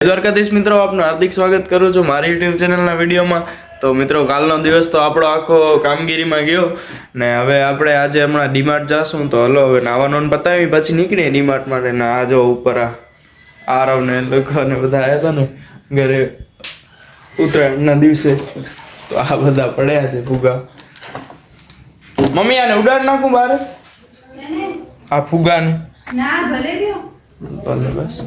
દ્વારકાધીશ મિત્રો, આપનું હાર્દિક સ્વાગત કરું છું મારી યુટ્યુબ ચેનલના વિડીયોમાં. તો મિત્રો, કાલનો દિવસ તો આપણો આખો કામગીરીમાં ગયો ને હવે આપણે આજે હમણાં ડીમાર્ટ જાશું. તો હલો, હવે નાવાનું પતાવી પછી નીકળીએ ડીમાર્ટ માટે. ને આ જો ઉપર આરવ ને લોકો ને બધા આવ્યા હતા ને ઘરે ઉત્તરાયણના દિવસે, તો આ બધા પડ્યા છે ફુગા. મમ્મી, આને ઉડાડ નાખું બારે આ ફુગાને? ના, ભલે રહ્યો. ભલે, બસ.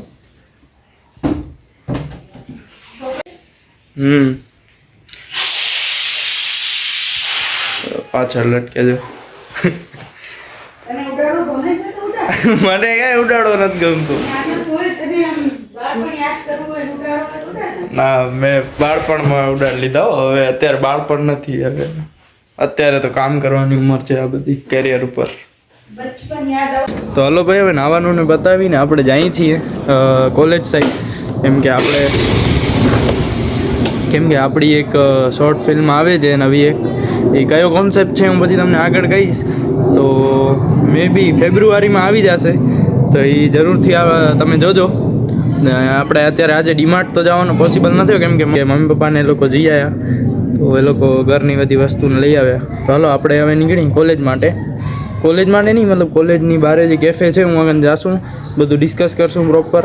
પાછળ લટકે જો. તને ઉડાડો ગમે છે તો ઉડાડ. મને કઈ ઉડાડો નથી ગમતું. આને કોઈ તને આમ બાળપણ યાદ કરવું હોય ઉડાડો તો ઉડાડ. ના, મેં બાળપણમાં ઉડાડી લીધા હો. હવે અત્યારે બાળપણ નથી. હવે અત્યારે તો કામ કરવાની ઉંમર છે આ બધી, કેરિયર ઉપર. બચપન યાદ આવ. તો હલો ભાઈ, હવે નાવાનું ને બતાવીને આપણે જઈએ છીએ કોલેજ સાઈડ. કેમ કે આપણી એક શોર્ટ ફિલ્મ આવે છે નવી એક. એ કયો કોન્સેપ્ટ છે હું બધી તમને આગળ કહીશ. તો મે બી ફેબ્રુઆરીમાં આવી જશે, તો એ જરૂરથી તમે જોજો. આપણે અત્યારે આજે ડીમાર્ટ તો જવાનો પોસિબલ નથી, કેમ કે મમ્મી પપ્પાને એ લોકો જઈ આવ્યા, તો એ લોકો ઘરની બધી વસ્તુને લઈ આવ્યા. તો હાલો આપણે હવે નીકળી કોલેજ માટે. કોલેજ માટે નહીં, મતલબ કોલેજની બહાર જે કેફે છે હું આગળ જાશું, બધું ડિસ્કસ કરશું પ્રોપર,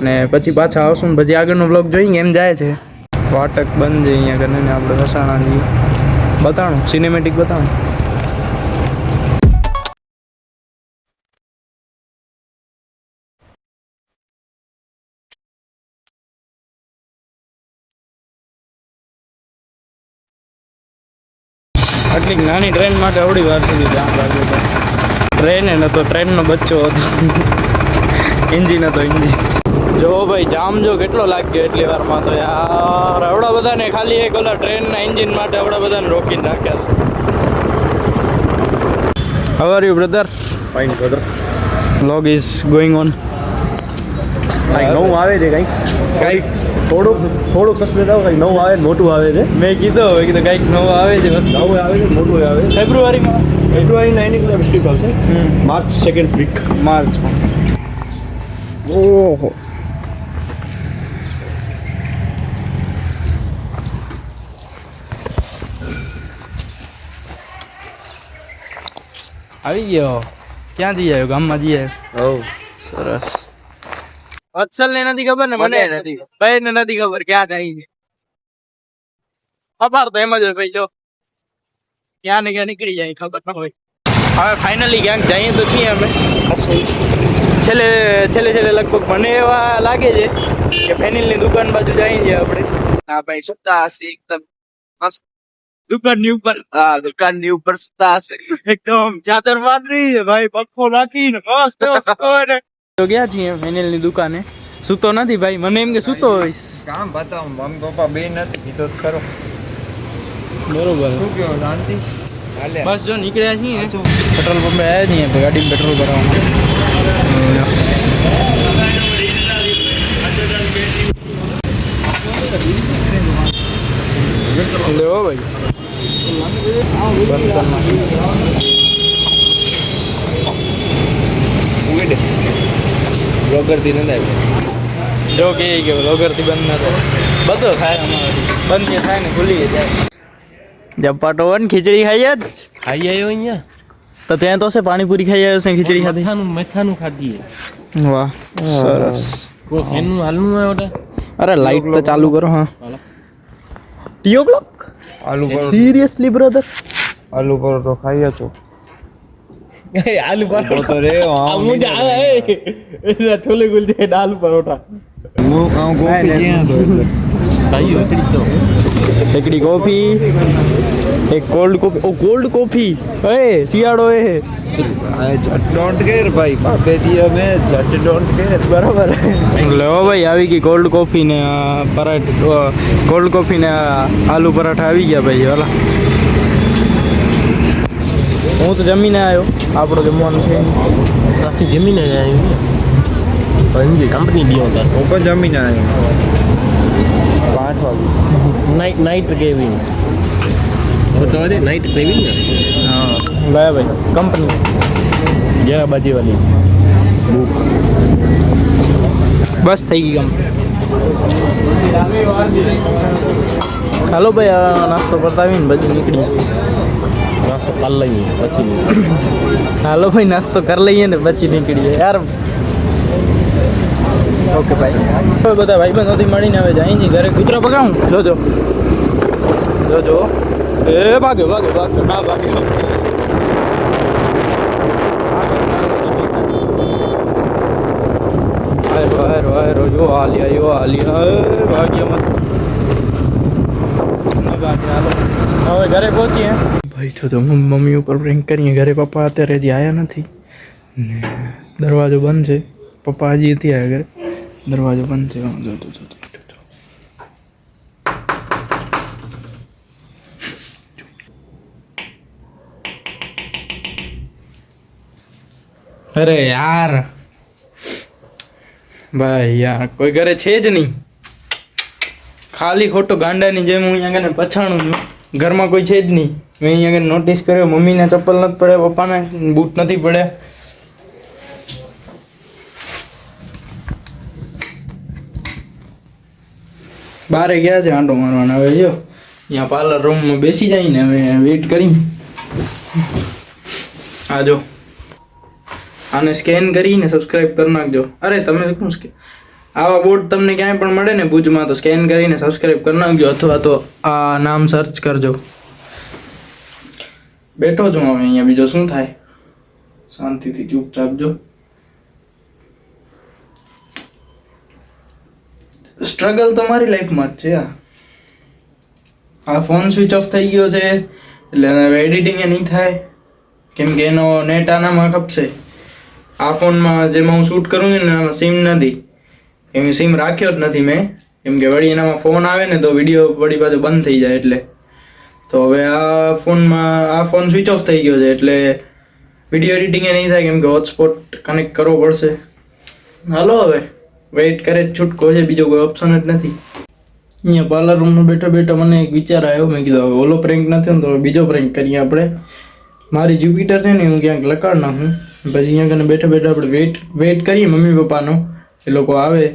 ને પછી પાછા આવશું. પછી આગળનો બ્લોગ જોઈએ એમ જાય છે. ફાટક બંધ છે અહીંયા કરીને આપણે વસાણાની બતાણું, સિનેમેટિક બતાણું. આટલી નાની ટ્રેન માટે અવડી વાર સુધી ધ્યાન રાખ્યું હતું. ટ્રેન એ નતો, ટ્રેનનો બચ્ચો હતો. એન્જિન હતો, એન્જિન. જો ભાઈ, જામ જો કેટલો લાગ્યો એટલી વારમાં. તો યાર એવડા બધાને ખાલી એક ઓલા ટ્રેનના એન્જિન માટે એવડા બધાને રોકીને રાખ્યા હતા. How are you brother? Fine brother. Vlog is going on. કંઈક નવું આવે છે, કંઈક થોડુંક સસ્પેન્સ આવે, કંઈક નવું આવે, મોટું આવે છે. મેં કીધું કંઈક નવું આવે છે. બસ નવું આવે છે, મોટું આવે છે. ફેબ્રુઆરીના એની બધા સ્ટ્રીપ આવશે. March second week. માર્ચમાં. ઓહો, આવી ગયો. ક્યાં જઈ આવ્યો? ગામમાં જઈ આવ્યો. સરસ. અચ્છલ ને નથી ખબર ને, મને નથી ભાઈ ને નથી ખબર ક્યાં જાય છે. ખબર તો એમ જ હોય ભાઈ, જો ક્યાં ને ક્યાં નીકળી જાય ખબર ના હોય. હવે ફાઇનલી ક્યાંક જઈએ તો છીએ અમે. છેલ્લે લગભગ મને એવા લાગે છે કે ફેનિલની દુકાન બાજુ જઈએ છીએ આપણે. હા ભાઈ, સુતા હશે એકદમ મસ્ત દુકાનની ઉપર. હા, દુકાનની ઉપર સુતા હશે એકદમ ચાદર વાદળી ભાઈ, પંખો નાખીને મસ્ત ને. તો ગયા છીએ ફેનિલની દુકાને. સૂતો નથી ભાઈ, મને એમ કે સૂતો હોઈશ. કામ બતાવો, મમ્મી પપ્પા બે નથી કીધો તો ખરો. બરોબર. શું કહો, શાંતિ? બસ જો નીકળ્યા છીએ, પેટ્રોલ પંપે આવ્યા છીએ, ગાડીમાં પેટ્રોલ ભરવામાં. લેવો ભાઈ. બ્લોગરથી નથી આવ્યું. જો કે બ્લોગરથી બંધ ના થાય. બધો થાય અમારાથી. બંધ થાય ને ખુલી જાય. જપાટો વન ખીચડી ખાઈ જ ખાઈ આવ્યો અહીંયા. તો ત્યાં તો છે પાણીપુરી ખાઈ આવ્યો છે, ખીચડી ખાધી. મેથાનું ખાધી. વાહ, સરસ. એનું હાલનું આવ્યો. અરે લાઈટ તો ચાલુ કરો. હા, 2 o'clock. આલુ પરોઠો. Seriously brother? આલુ પરોઠો ખાઈ હતો. આલુ તો રે મુझे आया छोले कुलचे दाल परोठा હું કોફી ક્યાં હતો એટલે ભાઈ એકડી તો એકડી કોફી, એક કોલ્ડ કોફી. ઓ કોલ્ડ કોફી. એ શિયાળો એ જટ ડોન્ટ કેર ભાઈ, બાપેથી અમે જટ ડોન્ટ કેર. બરાબર. લેવો ભાઈ, આવી ગઈ કોલ્ડ કોફી ને કોલ્ડ કોફી ને આલુ પરાઠા આવી ગયા ભાઈ. ઓલા હું તો જમીને આવ્યો. આપણો જમવાનું છે પાછી જમીને આવ્યું કંપની દી હોતા. હું પણ જમીને આવ્યો 5 વાગે. નાઇટ કેવી તો નાઇટ કેવી ને. હા, લાયા ભાઈ કંપની જરા બાજી વાળી બુક. બસ થઈ ગઈ કંપની. હાલો ભાઈ આ નાસ્તો પતાવીને પછી નીકળી નાસ્તો કાલ લઈએ પછી હાલો ભાઈ નાસ્તો કરી લઈએ ને પછી નીકળીએ યાર ઓકે ભાઈ હવે બધા ભાઈબંધોથી મળીને હવે જાય છે ઘરે કૂતરા પકડાવું જોજો જોજો એ ભાગ્યો ભાગ્યો ભાગ્યો ના ભાગ્યો વાયરો યો હાલ્યા ભાગ્ય મત હવે ઘરે પહોંચીએ ભાઈ તો મમ્મી ઉપર પ્રેન્ક કરીએ ઘરે પપ્પા અત્યારે હજી આવ્યા નથી ને દરવાજો બંધ છે પપ્પા હજી નથી આવ્યા ઘરે દરવાજો બંધ છે જોતો અરે યાર ભાઈ યાર કોઈ ઘરે છે જ નહીં ખાલી ખોટો ગાંડાની જેમ હું અહીંયા આગળ પછાણું છું ઘરમાં કોઈ છે જ નહીં મેં અહીંયા આગળ નોટિસ કર્યો મમ્મીને ચપ્પલ નથી પડ્યા પપ્પાને બૂટ નથી પડ્યા બારે ગયા છે આંટો મારવાના હવે જો અહીંયા પાર્લર રૂમમાં બેસી જઈને હવે વેઇટ કરી આ જો આને સ્કેન કરીને સબસ્ક્રાઇબ કરી નાખજો અરે તમે શું આવા બોર્ડ તમને ક્યાંય પણ મળે ને ભુજમાં તો સ્કેન કરીને સબસ્ક્રાઇબ કરી નાખજો અથવા તો આ નામ સર્ચ કરજો બેઠો છું હવે અહીંયા બીજો શું થાય શાંતિથી ચૂપચાપ જો સ્ટ્રગલ તો મારી લાઈફમાં જ છે આ ફોન સ્વિચ ઓફ થઈ ગયો છે એટલે હવે એડિટિંગ એ નહીં થાય કેમ કે એનો નેટ આનામાં ખપશે આ ફોનમાં જેમાં હું શૂટ કરું છું ને એનામાં સિમ નથી એમ સિમ રાખ્યો જ નથી મેં કેમ કે વળી એનામાં ફોન આવે ને તો વિડીયો વળી પાછો બંધ થઈ જાય એટલે તો હવે આ ફોન સ્વિચ ઓફ થઈ ગયો છે એટલે વિડીયો એડિટિંગ એ નહીં થાય કેમ કે હોટસ્પોટ કનેક્ટ કરવો પડશે હાલો હવે વેઇટ કરે છૂટકો છે બીજો કોઈ ઓપ્શન જ નથી અહીંયા પાર્લર રૂમમાં બેઠા બેઠા મને એક વિચાર આવ્યો મેં કીધું હવે ઓલો પ્રેન્ક નથી ને તો બીજો પ્રેન્ક કરીએ આપણે મારી જ્યુપિટર છે ને હું ક્યાંક લગાડ નાખું પછી અહીંયા કને બેઠા બેઠા આપણે વેઇટ કરીએ મમ્મી પપ્પાનો એ લોકો આવે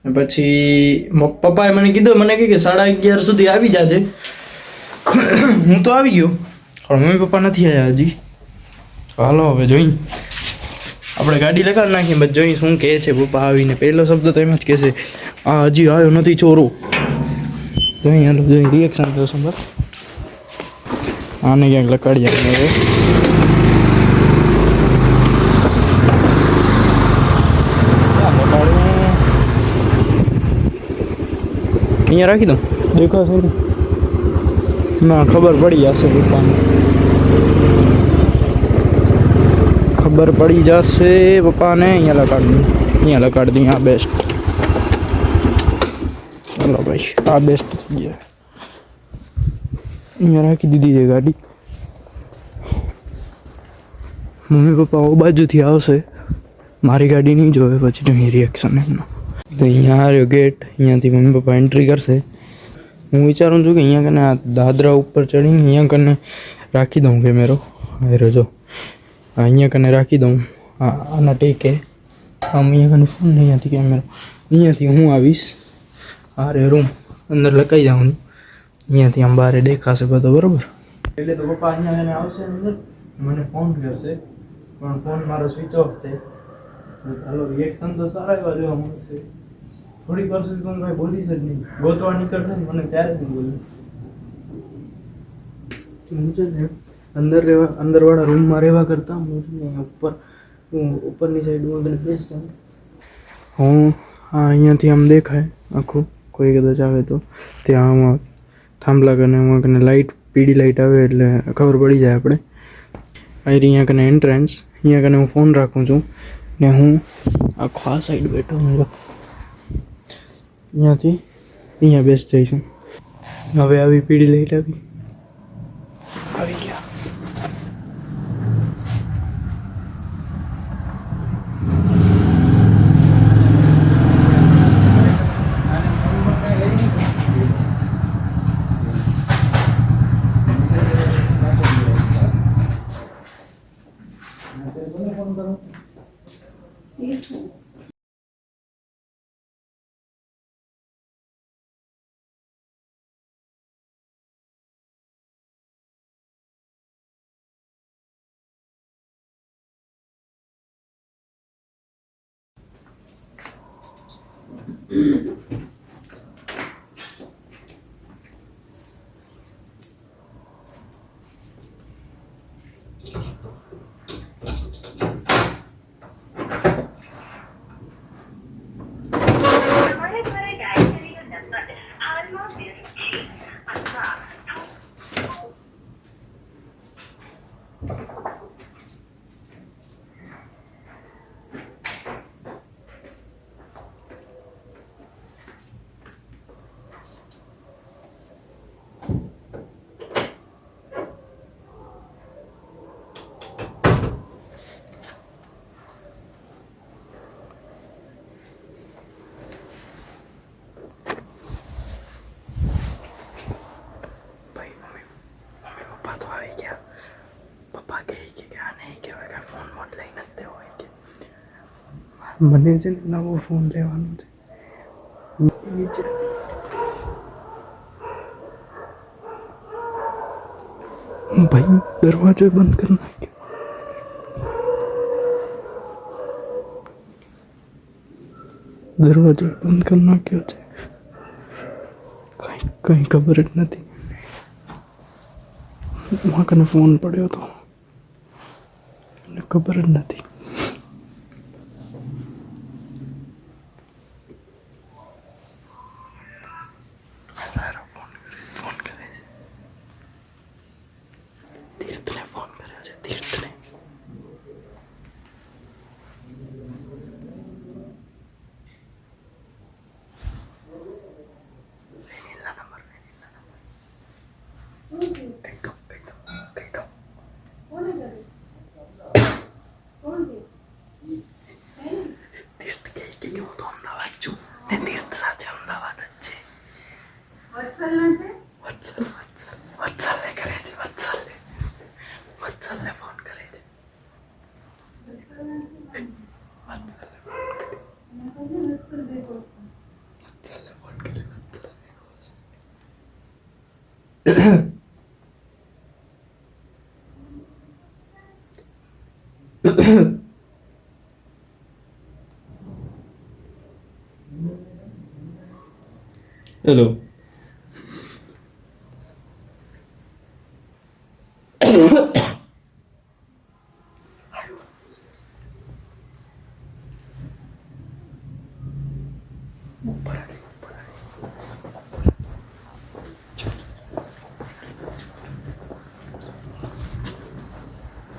પછી પપ્પાએ મને કીધું મને કહે કે 11:30 સુધી આવી જાજે હું તો આવી ગયો પણ મમ્મી પપ્પા નથી આવ્યા હજી હાલો હવે જોઈ આપણે ગાડી લગાડી નાખીએ બસ જોઈ શું કહે છે પપ્પા આવીને પહેલો શબ્દ તો એમ જ કહેશે આ હજી આવ્યો નથી ચોરો જોઈ હાલો જોઈ રિએક્શન કરશો બસ આને ક્યાંક લગાડી જાય હવે અહીંયા રાખી દઉં દેખાશે ના ખબર પડી જશે પપ્પાને ખબર પડી જશે પપ્પાને અહીંયા લગાડી દઉં આ બેસ્ટ ચાલો ભાઈ આ બેસ્ટ થઈ ગયા અહીંયા રાખી દીધી છે ગાડી મમ્મી પપ્પા ઓ બાજુથી આવશે મારી ગાડી નહીં જોવે પછી તો અહીં રિએક્શન એમનો તો અહીંયા આવ્યો ગેટ અહીંયાથી મમ્મી પપ્પા એન્ટ્રી કરશે હું વિચારું છું કે અહીંયા કને આ દાદરા ઉપર ચડીને અહીંયા કને રાખી દઉં કેમેરો અરે જો અહીંયા કને રાખી દઉં આના ટેકે આમ અહીંયા કને ફોન અહીંયાથી કેમેરો અહીંયાથી હું આવીશ આ રે રૂમ અંદર લગાઈ જાઉં અહીંયાથી આમ બહાર દેખાશે બધો બરાબર એટલે તો પપ્પા અહીંયા કને આવશે અંદર મને ફોન કરશે પણ ફોન મારો સ્વિચ ઓફ છે ચાલો રિએક્શન તો સારા એવા જોવા મળશે થોડીક વાર સુધી પણ ભાઈ બોલીશ જ નહીં ગોતવા નીકળશે ને મને ત્યારે જ નહીં બોલું હું છે ને અંદરવાળા રૂમમાં રહેવા કરતાં હું છે ને ઉપરની સાઈડમાં મને બેસતા હું અહીંયાથી આમ દેખાય આખું કોઈ કદાચ આવે તો ત્યાં આમાં થાંભલા કને આમાં કને લાઇટ પીળી લાઇટ આવે એટલે ખબર પડી જાય આપણે અહીંયા કને એન્ટ્રન્સ અહીંયા કને હું ફોન રાખું છું ને હું આખો આ સાઈડ બેઠો હું અહીંયાથી અહીંયા બેસ જઈશું હવે આવી પીળી લાઈટ આવી ગયા તમારા દ્વારા ડાયલ કરેલો નંબર હાલમાં વ્યસ્ત છે અથવા પપ્પા તો આવી ગયા. પપ્પા કહે કે આ નહીં કહેવાય કે ફોન મોટ લઈ નથી હોય કે મને છે ને નવો ફોન લેવાનો છે. નીચે ભાઈ દરવાજો બંધ કરી નાખ્યો. દરવાજો બંધ કરી નાખ્યો છે. કઈ ખબર જ નથી. કને ફોન પડ્યો હતો એને ખબર જ નથી. ફોન કરે છે. તીર્થને ફોન કર્યો છે. તીર્થને વેનીલા નંબર કઈ દો. કોને કર્યું? કોણ છે? તીર્થ કહે કે હું તો અમદાવાદ છું ને તીર્થ સાથે અમદાવાદ જ છે. વત્સલના છે? વત્સલને કરે છે. વત્સલને ફોન કરે છે. હેલો.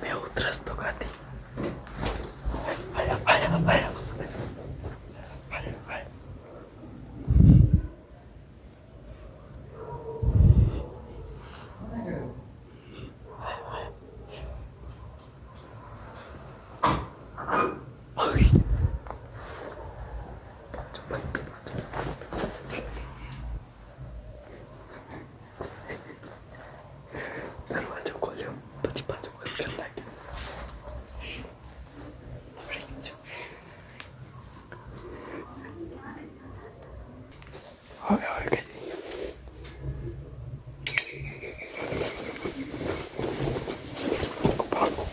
મેં ઉતરસ તો ખાધી. દરવાજો ખોલ્યો પછી પાછો બંધ કરી નાખ્યો. હવે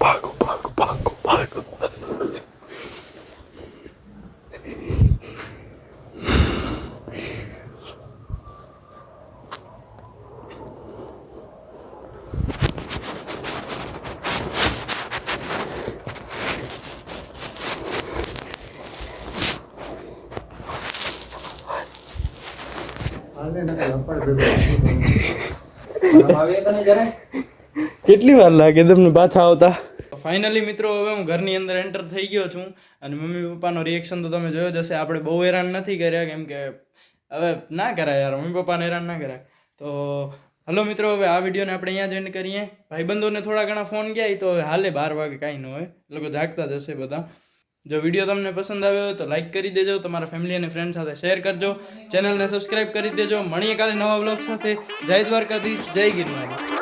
ભાગો. કેટલી વાર લાગે તમને પાછા આવતા? ફાઇનલી મિત્રો હવે હું ઘરની અંદર એન્ટર થઈ ગયો છું અને મમ્મી પપ્પાનો રિએક્શન તો તમે જોયો જ હશે. આપણે બહુ હેરાન નથી કર્યા કેમ કે હવે ના કરાય યાર, મમ્મી પપ્પાને હેરાન ના કરાય. તો હલો મિત્રો, હવે આ વિડીયોને આપણે અહીંયા જ એન્ડ કરીએ. ભાઈબંધોને થોડા ઘણા ફોન ગયા તો હવે હાલે 12 વાગે કાંઈ ન હોય, એ લોકો જાગતા જ હશે બધા. જો વિડીયો તમને પસંદ આવ્યો હોય તો લાઈક કરી દેજો, તમારા ફેમિલી અને ફ્રેન્ડ સાથે શેર કરજો, ચેનલને સબસ્ક્રાઇબ કરી દેજો. મળીએ કાલે નવા વ્લોગ સાથે. જય દ્વારકાધીશ, જય ગિરનારી.